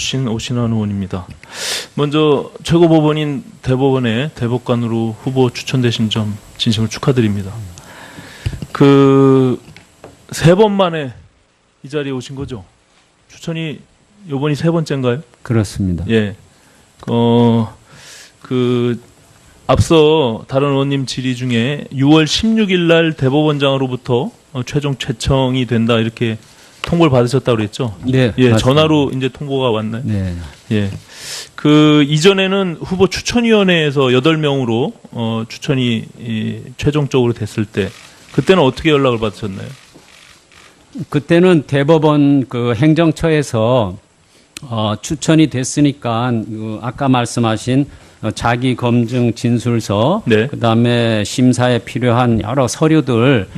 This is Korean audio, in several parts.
출신 오신환 의원입니다. 먼저 최고법원인 대법원에 대법관으로 후보 추천되신 점 진심으로 축하드립니다. 세 번 만에 이 자리에 오신 거죠? 추천이 이번이 세 번째인가요? 그렇습니다. 예. 앞서 다른 의원님 질의 중에 6월 16일 날 대법원장으로부터 최종 채청이 된다 이렇게 통보를 받으셨다고 그랬죠? 네. 예, 맞습니다. 전화로 이제 통보가 왔나요? 네. 예. 이전에는 후보 추천위원회에서 8명으로 추천이 최종적으로 됐을 때 그때는 어떻게 연락을 받으셨나요? 그때는 대법원 행정처에서 추천이 됐으니까 아까 말씀하신 자기 검증 진술서, 네. 그다음에 심사에 필요한 여러 서류들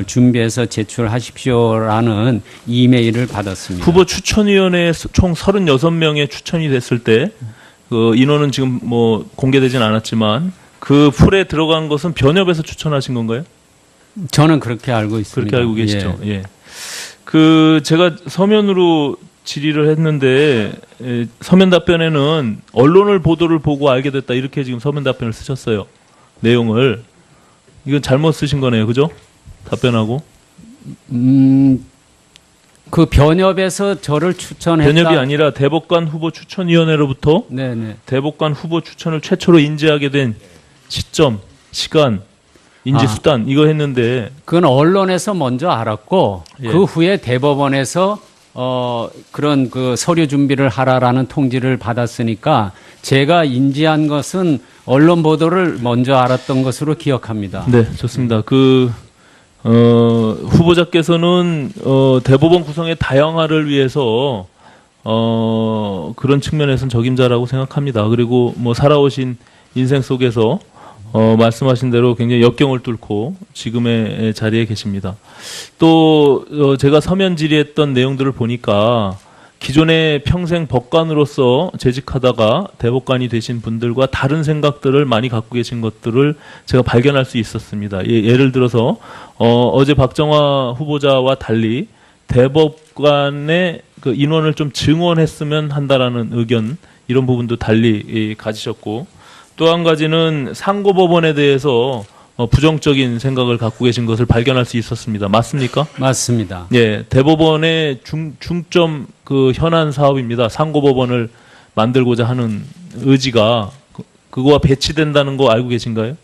준비해서 제출하십시오라는 이메일을 받았습니다. 후보 추천위원회에 총 36명의 추천이 됐을 때 인원은 지금 뭐 공개되진 않았지만 그 풀에 들어간 것은 변협에서 추천하신 건가요? 저는 그렇게 알고 있습니다. 그렇게 알고 계시죠? 예. 예. 제가 서면으로 질의를 했는데 서면 답변에는 언론을 보도를 보고 알게 됐다 이렇게 지금 서면 답변을 쓰셨어요. 내용을. 이건 잘못 쓰신 거네요. 그죠? 답변하고. 그 변협에서 저를 추천했다. 변협이 아니라 대법관 후보 추천위원회로부터 네네. 대법관 후보 추천을 최초로 인지하게 된 시점, 시간, 인지 수단 이거 했는데 그건 언론에서 먼저 알았고 예. 그 후에 대법원에서 그런 서류 준비를 하라라는 통지를 받았으니까 제가 인지한 것은 언론 보도를 먼저 알았던 것으로 기억합니다. 네, 좋습니다. 후보자께서는 대법원 구성의 다양화를 위해서 그런 측면에서는 적임자라고 생각합니다. 그리고 뭐 살아오신 인생 속에서 말씀하신 대로 굉장히 역경을 뚫고 지금의 자리에 계십니다. 또 제가 서면 질의했던 내용들을 보니까 기존에 평생 법관으로서 재직하다가 대법관이 되신 분들과 다른 생각들을 많이 갖고 계신 것들을 제가 발견할 수 있었습니다. 예를 들어서 어제 박정화 후보자와 달리 대법관의 인원을 좀 증원했으면 한다라는 의견 이런 부분도 달리 가지셨고 또 한 가지는 상고법원에 대해서 부정적인 생각을 갖고 계신 것을 발견할 수 있었습니다. 맞습니까? 맞습니다. 예, 대법원의 중점 현안 사업입니다. 상고법원을 만들고자 하는 의지가 그거와 배치된다는 거 알고 계신가요?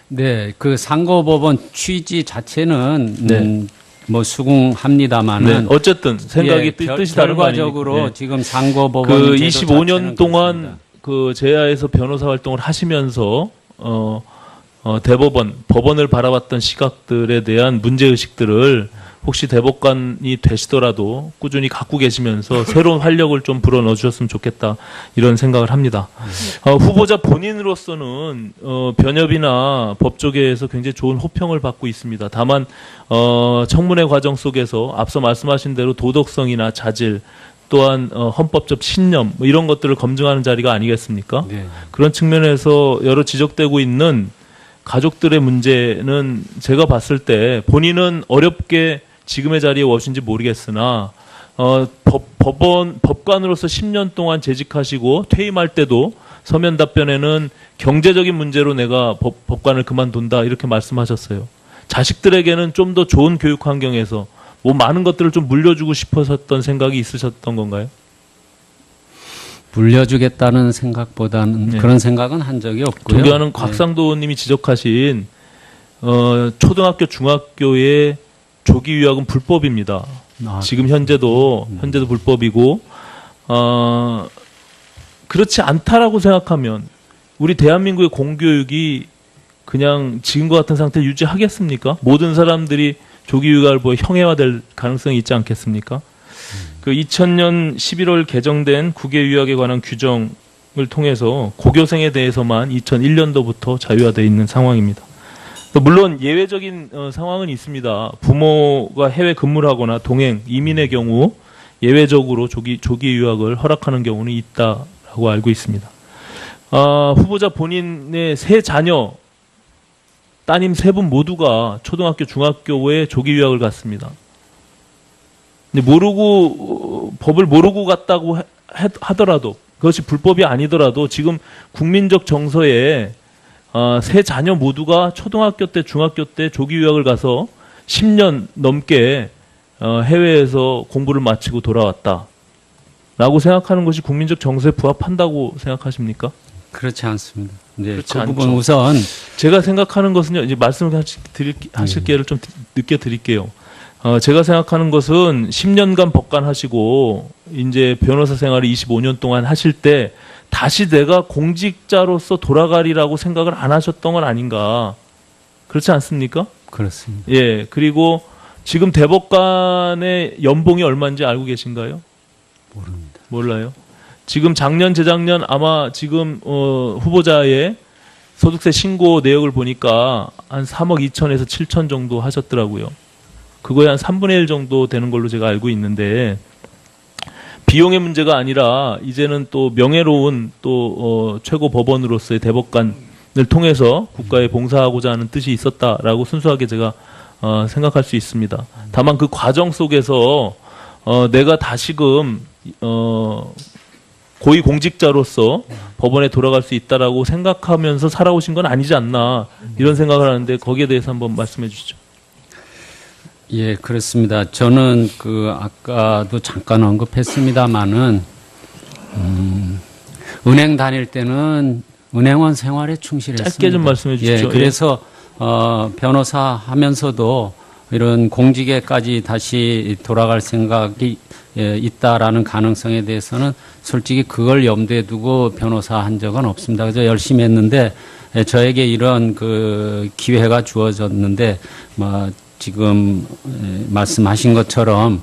네, 상고법원 취지 자체는 네. 뭐 수긍합니다만은 네, 어쨌든 생각이 뜻이 다른 거 아니에요? 결과적으로 예. 지금 상고법원 25년 동안 제야에서 변호사 활동을 하시면서 대법원, 법원을 바라봤던 시각들에 대한 문제의식들을 혹시 대법관이 되시더라도 꾸준히 갖고 계시면서 새로운 활력을 좀 불어넣어 주셨으면 좋겠다 이런 생각을 합니다. 후보자 본인으로서는 변협이나 법조계에서 굉장히 좋은 호평을 받고 있습니다. 다만 청문회 과정 속에서 앞서 말씀하신 대로 도덕성이나 자질 또한 헌법적 신념 뭐 이런 것들을 검증하는 자리가 아니겠습니까? 네. 그런 측면에서 여러 지적되고 있는 가족들의 문제는 제가 봤을 때 본인은 어렵게 지금의 자리에 오신지 모르겠으나 법관으로서 10년 동안 재직하시고 퇴임할 때도 서면 답변에는 경제적인 문제로 내가 법관을 그만둔다 이렇게 말씀하셨어요. 자식들에게는 좀 더 좋은 교육 환경에서 뭐 많은 것들을 좀 물려주고 싶으셨던 생각이 있으셨던 건가요? 물려주겠다는 생각보다는 네. 그런 생각은 한 적이 없고요. 존경하는 곽상도 의원님이 지적하신 초등학교, 중학교의 조기 유학은 불법입니다. 지금 현재도 불법이고 그렇지 않다라고 생각하면 우리 대한민국의 공교육이 그냥 지금과 같은 상태를 유지하겠습니까? 모든 사람들이 조기 유학을 형해화될 가능성이 있지 않겠습니까? 2000년 11월 개정된 국외 유학에 관한 규정을 통해서 고교생에 대해서만 2001년도부터 자유화되어 있는 상황입니다. 물론 예외적인 상황은 있습니다. 부모가 해외 근무를 하거나 동행, 이민의 경우 예외적으로 조기 유학을 허락하는 경우는 있다라고 알고 있습니다. 후보자 본인의 세 자녀, 따님 세 분 모두가 초등학교, 중학교에 조기 유학을 갔습니다. 근데 모르고 법을 모르고 갔다고 하더라도 그것이 불법이 아니더라도 지금 국민적 정서에 세 자녀 모두가 초등학교 때, 중학교 때 조기 유학을 가서 10년 넘게 해외에서 공부를 마치고 돌아왔다라고 생각하는 것이 국민적 정서에 부합한다고 생각하십니까? 그렇지 않습니다. 네, 그렇지 그 않죠. 부분 우선 제가 생각하는 것은요, 이제 말씀을 하실 기회를 좀 늦게 드릴게요. 제가 생각하는 것은 10년간 법관하시고 이제 변호사 생활을 25년 동안 하실 때 다시 내가 공직자로서 돌아가리라고 생각을 안 하셨던 건 아닌가. 그렇지 않습니까? 그렇습니다. 예. 그리고 지금 대법관의 연봉이 얼마인지 알고 계신가요? 모릅니다. 몰라요. 지금 작년, 재작년 아마 지금 후보자의 소득세 신고 내역을 보니까 한 3억 2천에서 7천 정도 하셨더라고요. 그거에 한 3분의 1 정도 되는 걸로 제가 알고 있는데 비용의 문제가 아니라 이제는 또 명예로운 또 최고 법원으로서의 대법관을 통해서 국가에 봉사하고자 하는 뜻이 있었다라고 순수하게 제가 생각할 수 있습니다. 다만 그 과정 속에서 내가 다시금 고위 공직자로서 법원에 돌아갈 수 있다라고 생각하면서 살아오신 건 아니지 않나 이런 생각을 하는데 거기에 대해서 한번 말씀해 주시죠. 예, 그렇습니다. 저는 아까도 잠깐 언급했습니다마는 은행 다닐 때는 은행원 생활에 충실했습니다. 짧게 좀 말씀해 주십시오. 예, 그래서 변호사 하면서도 이런 공직에까지 다시 돌아갈 생각이 있다라는 가능성에 대해서는 솔직히 그걸 염두에 두고 변호사 한 적은 없습니다. 그래서 열심히 했는데 저에게 이런 기회가 주어졌는데 지금 말씀하신 것처럼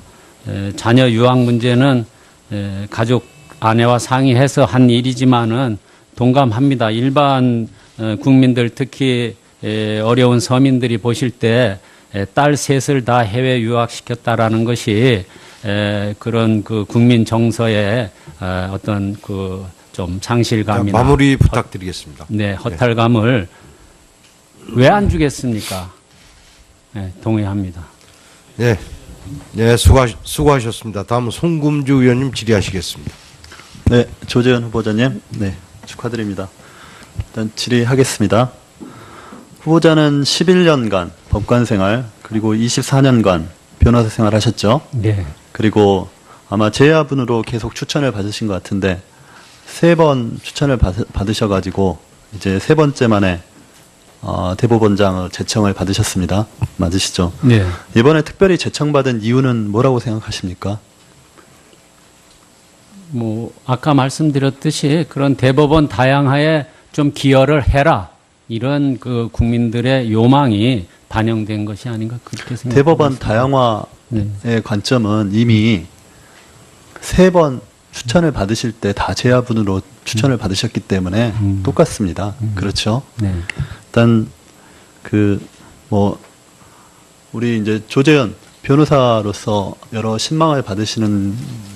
자녀 유학 문제는 가족 아내와 상의해서 한 일이지만은 동감합니다. 일반 국민들 특히 어려운 서민들이 보실 때 딸 셋을 다 해외 유학시켰다라는 것이 그런 국민 정서의 어떤 좀 상실감이나 마무리 부탁드리겠습니다. 네, 허탈감을 왜 안 주겠습니까? 네, 동의합니다. 네, 네, 수고하셨습니다. 다음은 송금주 의원님 질의하시겠습니다. 네, 조재현 후보자님, 네, 축하드립니다. 일단 질의하겠습니다. 후보자는 11년간 법관 생활, 그리고 24년간 변호사 생활 하셨죠? 네. 그리고 아마 재야분으로 계속 추천을 받으신 것 같은데, 3번 추천을 받으셔가지고, 이제 3번째 만에 대법원장을 제청을 받으셨습니다. 맞으시죠? 네. 이번에 특별히 제청받은 이유는 뭐라고 생각하십니까? 아까 말씀드렸듯이 그런 대법원 다양화에 좀 기여를 해라. 이런 국민들의 요망이 반영된 것이 아닌가 그렇게 생각합니다. 대법원 다양화의 관점은 이미 3번 추천을 받으실 때 다 재야분으로 추천을 받으셨기 때문에 똑같습니다. 그렇죠? 네. 일단 우리 이제 조재현 변호사로서 여러 신망을 받으시는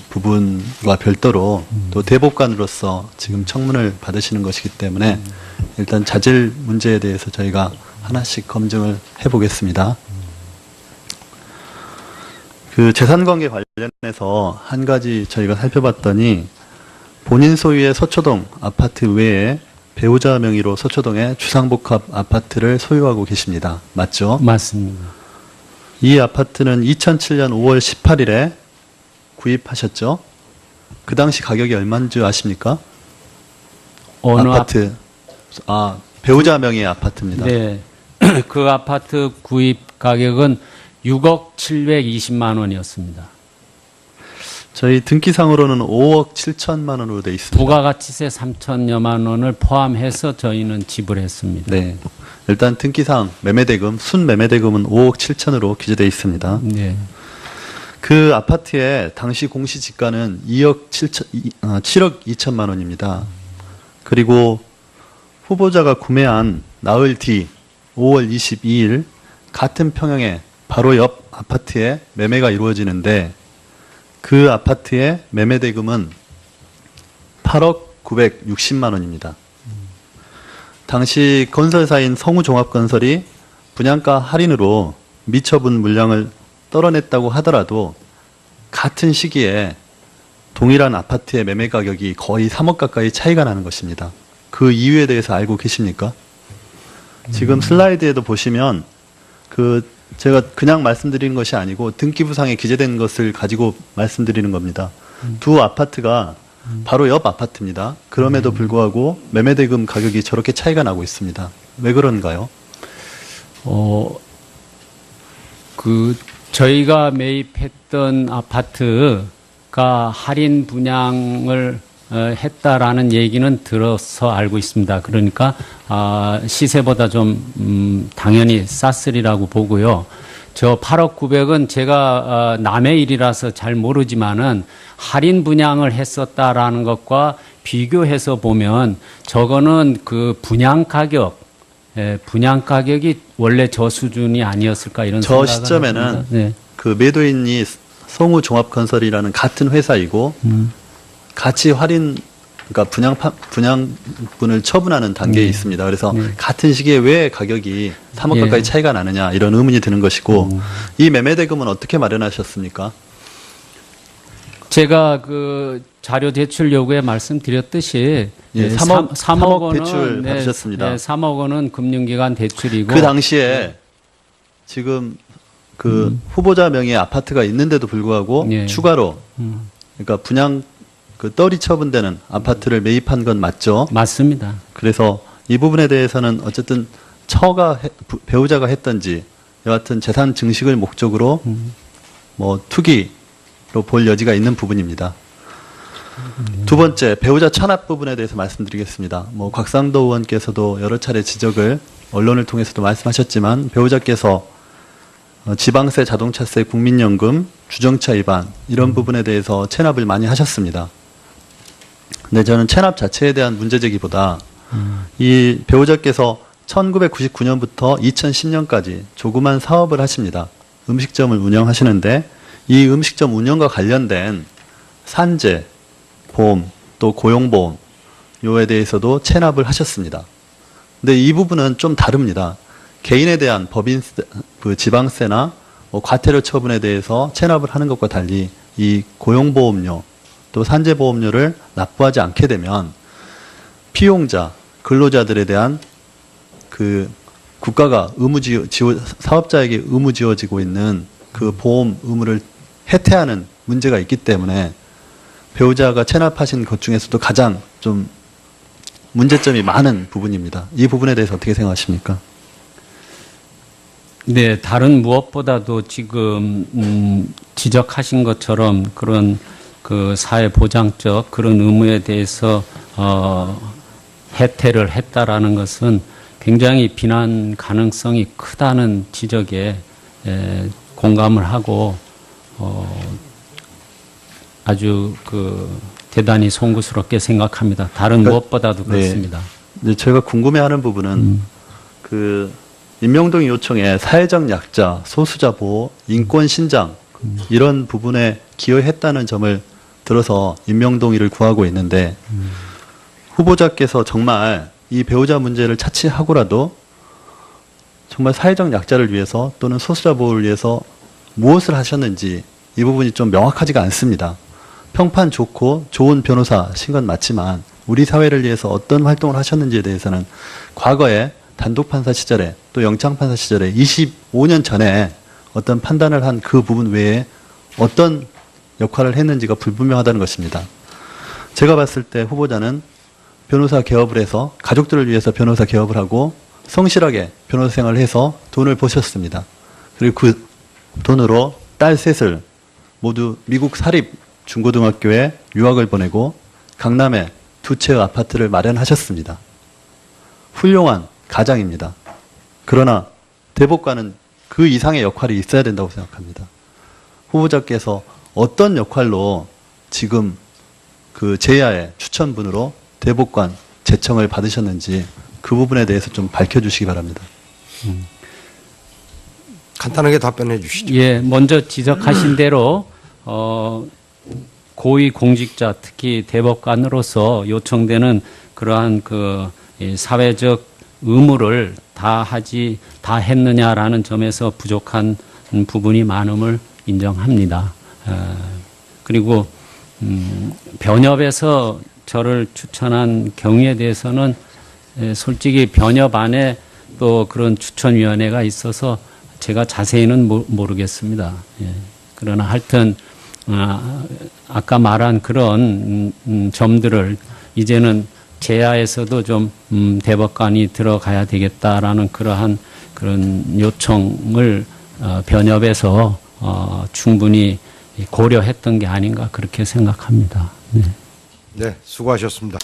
부분과 별도로 또 대법관으로서 지금 청문을 받으시는 것이기 때문에 일단 자질 문제에 대해서 저희가 하나씩 검증을 해보겠습니다. 재산관계 관련해서 한 가지 저희가 살펴봤더니 본인 소유의 서초동 아파트 외에 배우자 명의로 서초동에 주상복합 아파트를 소유하고 계십니다. 맞죠? 맞습니다. 이 아파트는 2007년 5월 18일에 구입하셨죠? 그 당시 가격이 얼마인 줄 아십니까? 어느 아파트. 배우자 명의의 아파트입니다. 네. 그 아파트 구입 가격은 6억 720만 원이었습니다. 저희 등기상으로는 5억 7천만 원으로 돼 있습니다. 부가가치세 3천여만 원을 포함해서 저희는 지불했습니다. 네. 일단 등기상 매매대금, 순매매대금은 5억 7천으로 기재되어 있습니다. 네. 그 아파트의 당시 공시지가는 7억 2천만 원입니다. 그리고 후보자가 구매한 나흘 뒤 5월 22일 같은 평형의 바로 옆 아파트에 매매가 이루어지는데 그 아파트의 매매대금은 8억 960만 원입니다. 당시 건설사인 같은 시기에 동일한 아파트의 매매 가격이 거의 3억 가까이 차이가 나는 것입니다. 그 이유에 대해서 알고 계십니까? 지금 슬라이드에도 보시면 제가 그냥 말씀드리는 것이 아니고 등기부상에 기재된 것을 가지고 말씀드리는 겁니다. 두 아파트가 바로 옆 아파트입니다. 그럼에도 불구하고 매매대금 가격이 저렇게 차이가 나고 있습니다. 왜 그런가요? 저희가 매입했던 아파트가 할인 분양을 했다라는 얘기는 들어서 알고 있습니다. 그러니까 시세보다 좀 당연히 쌌으리라고 보고요. 저 8억 9백은 제가 남의 일이라서 잘 모르지만은 할인 분양을 했었다라는 것과 비교해서 보면 저거는 그 분양 가격이 원래 저 수준이 아니었을까 이런 저 생각을 시점에는 합니다. 네. 그 매도인이 성우종합건설이라는 같은 회사이고 같이 그러니까 분양분을 처분하는 단계에 있습니다. 그래서 같은 시기에 왜 가격이 3억 예. 가까이 차이가 나느냐 이런 의문이 드는 것이고 이 매매대금은 어떻게 마련하셨습니까? 제가 그 자료 제출 요구에 말씀드렸듯이 예, 3억 대출 받으셨습니다. 3억 원은 금융기관 대출이고 그 당시에 지금 그 후보자 명의의 아파트가 있는데도 불구하고 예. 추가로 그러니까 분양 그 떨이 처분되는 아파트를 매입한 건 맞죠? 맞습니다. 그래서 이 부분에 대해서는 어쨌든 배우자가 했던지 여하튼 재산 증식을 목적으로 뭐 투기로 볼 여지가 있는 부분입니다. 두 번째, 배우자 찬압 부분에 대해서 말씀드리겠습니다. 뭐 곽상도 의원께서도 여러 차례 지적을 언론을 통해서도 말씀하셨지만 배우자께서 지방세, 자동차세, 국민연금, 주정차 위반 이런 부분에 대해서 체납을 많이 하셨습니다. 근데 저는 체납 자체에 대한 문제제기보다 이 배우자께서 1999년부터 2010년까지 조그만 사업을 하십니다. 음식점을 운영하시는데 이 음식점 운영과 관련된 산재, 보험, 또 고용보험 요에 대해서도 체납을 하셨습니다. 근데 이 부분은 좀 다릅니다. 개인에 대한 그 지방세나 과태료 처분에 대해서 체납을 하는 것과 달리 이 고용보험료 또 산재보험료를 납부하지 않게 되면 피용자, 근로자들에 대한 그 국가가 사업자에게 의무 지어지고 있는 그 보험 의무를 해태하는 문제가 있기 때문에 배우자가 체납하신 것 중에서도 가장 좀 문제점이 많은 부분입니다. 이 부분에 대해서 어떻게 생각하십니까? 네, 다른 무엇보다도 지금 지적하신 것처럼 그런 그 사회보장적 그런 의무에 대해서 해태를 했다라는 것은 굉장히 비난 가능성이 크다는 지적에 공감을 하고 아주 대단히 송구스럽게 생각합니다. 다른 무엇보다도 그렇습니다. 네. 제가 궁금해하는 부분은 임명동이 요청에 사회적 약자, 소수자 보호, 인권 신장 이런 부분에 기여했다는 점을 들어서 임명동의를 구하고 있는데 후보자께서 정말 이 배우자 문제를 차치하고라도 정말 사회적 약자를 위해서 또는 소수자 보호를 위해서 무엇을 하셨는지 이 부분이 좀 명확하지가 않습니다. 평판 좋고 좋은 변호사신 건 맞지만 우리 사회를 위해서 어떤 활동을 하셨는지에 대해서는 과거에 단독판사 시절에 또 영장판사 시절에 25년 전에 어떤 판단을 한 그 부분 외에 어떤 역할을 했는지가 불분명하다는 것입니다. 제가 봤을 때 후보자는 변호사 개업을 해서 가족들을 위해서 변호사 개업을 하고 성실하게 변호사 생활을 해서 돈을 버셨습니다. 그리고 그 돈으로 딸 셋을 모두 미국 사립 중고등학교에 유학을 보내고 강남에 2채의 아파트를 마련하셨습니다. 훌륭한 가장입니다. 그러나 대법관은 그 이상의 역할이 있어야 된다고 생각합니다. 후보자께서 어떤 역할로 지금 그 제야의 추천분으로 대법관 제청을 받으셨는지 그 부분에 대해서 좀 밝혀주시기 바랍니다. 간단하게 답변해 주시죠. 예, 먼저 지적하신 대로 고위 공직자 특히 대법관으로서 요청되는 그러한 이 사회적 의무를 다 했느냐라는 점에서 부족한 부분이 많음을 인정합니다. 그리고 변협에서 저를 추천한 경위에 대해서는 솔직히 변협 안에 또 그런 추천위원회가 있어서 제가 자세히는 모르겠습니다. 예. 그러나 하여튼 아까 말한 그런 점들을 이제는 제야에서도 좀 대법관이 들어가야 되겠다라는 그러한 그런 요청을 변협에서 충분히 고려했던 게 아닌가 그렇게 생각합니다. 네. 네, 수고하셨습니다.